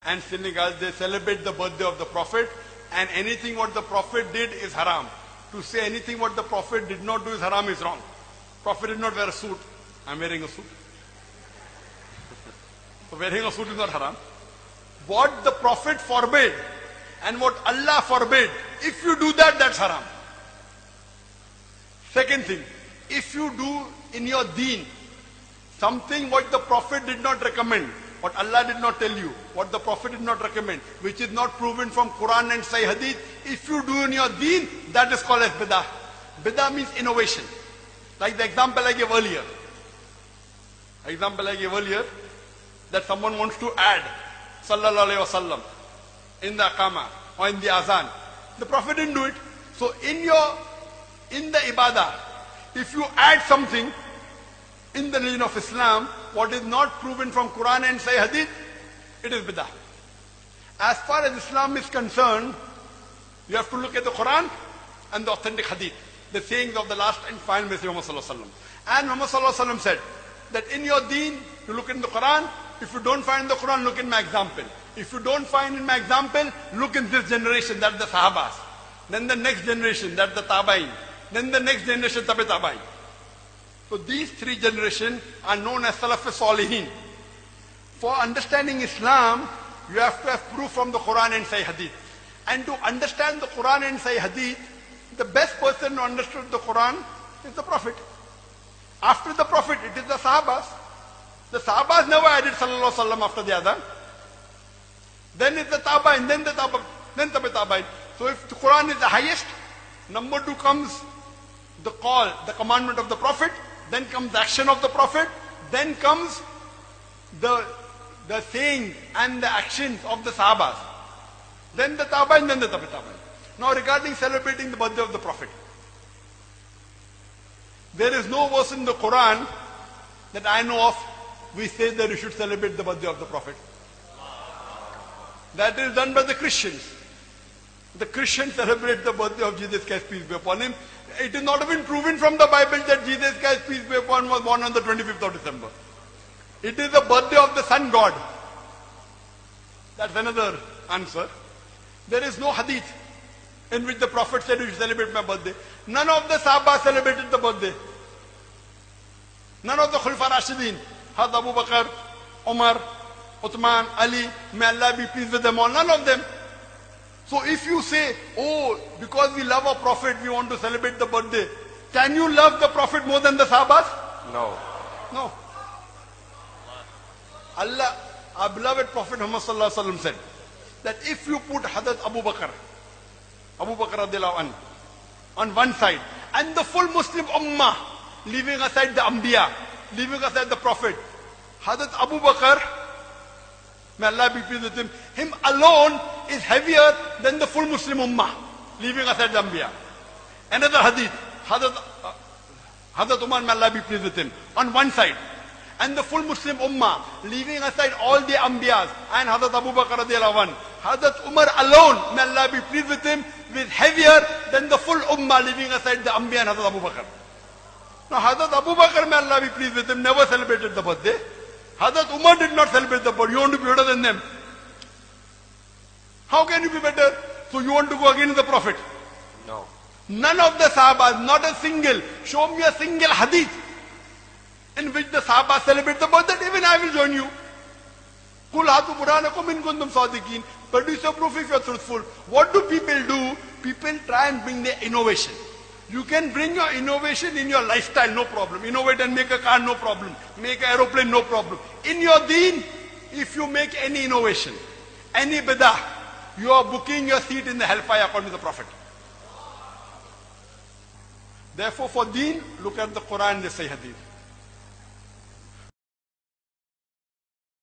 and Senegal, they celebrate the birthday of the Prophet, and anything what the Prophet did is haram. To say anything what the Prophet did not do is haram is wrong. Prophet did not wear a suit. I'm wearing a suit. So wearing a suit is not haram. What the Prophet forbade and what Allah forbade, if you do that, that's haram. Second thing, if you do in your deen something what the Prophet did not recommend, what Allah did not tell you, what the Prophet did not recommend, which is not proven from Quran and Sahih Hadith, if you do in your deen, that is called as Bidah. Bidah means innovation. Like the example I gave earlier. That someone wants to add Sallallahu Alaihi Wasallam in the Aqama or in the Azan. The Prophet didn't do it. So in the Ibadah, if you add something in the religion of Islam, what is not proven from Quran and Sahih Hadith, it is Bidah. As far as Islam is concerned, you have to look at the Quran and the authentic Hadith, the sayings of the last and final Messenger Muhammad Sallallahu Alaihi Wasallam. And Muhammad Sallallahu Alaihi Wasallam said that in your deen, you look in the Quran. If you don't find the Quran, look in my example. If you don't find in my example, look in this generation, that's the Sahabas. Then the next generation, that's the Tabain. Then the next generation, Tabi Tabain. So these three generations are known as Salaf Salihin. For understanding Islam, you have to have proof from the Quran and Sahih Hadith. And to understand the Quran and Sahih Hadith, the best person who understood the Quran is the Prophet. After the Prophet, it is the Sahabas. The Sahabas never added Sallallahu Alaihi Wasallam after the Adhan. Then it's the Tabain, then the Tabain, then Tabi Tabain. So if the Quran is the highest, number two comes the call, the commandment of the Prophet, then comes the action of the Prophet, then comes the saying and the actions of the Sahabas. Then the Tabain, then the Tabi Tabain. Now regarding celebrating the birthday of the Prophet, there is no verse in the Quran that I know of which says that you should celebrate the birthday of the Prophet. That is done by the Christians. The Christians celebrate the birthday of Jesus Christ, peace be upon him. It is not even proven from the Bible that Jesus Christ, peace be upon him, was born on the 25th of December. It is the birthday of the Sun God. That's another answer. There is no hadith in which the Prophet said you should celebrate my birthday. None of the Sahaba celebrated the birthday. None of the Khulafa Rashidin, Hz. Abu Bakr, Umar, Uthman, Ali, may Allah be pleased with them all, none of them. So if you say, oh, because we love our Prophet, we want to celebrate the birthday, can you love the Prophet more than the Sahabas? No. No. Allah, our beloved Prophet Muhammad Sallallahu Alaihi Wasallam said that if you put Hz. Abu Bakr radiallahu anhu on one side and the full Muslim Ummah, leaving aside the Anbiya, leaving aside the Prophet, Hz. Abu Bakr, may Allah be pleased with him alone is heavier than the full Muslim Ummah, leaving aside the Anbiya. Another hadith, Hz. Umar, may Allah be pleased with him, on one side, and the full Muslim Ummah, leaving aside all the Anbiyas and Hz. Abu Bakr radiallahu anhu. Hz. Umar alone, may Allah be pleased with him, is heavier than the full Ummah, leaving aside the Anbiya and Hz. Abu Bakr. Now Hz. Abu Bakr, may Allah be pleased with him, never celebrated the birthday. Hz. Umar did not celebrate the birthday. You want to be better than them? How can you be better? So you want to go against the Prophet? No. None of the Sahabas, not a single, show me a single hadith in which the Sahabas celebrate the birthday. Even I will join you. Kul hatu burhanakum in kuntum sadiqin. Produce your proof if you are truthful. What do people do? People try and bring their innovation. You can bring your innovation in your lifestyle, no problem. Innovate and make a car, no problem. Make an aeroplane, no problem. In your deen, if you make any innovation, any bidah, you are booking your seat in the hellfire according to the Prophet. Therefore, for deen, look at the Quran and the Sahih Hadith.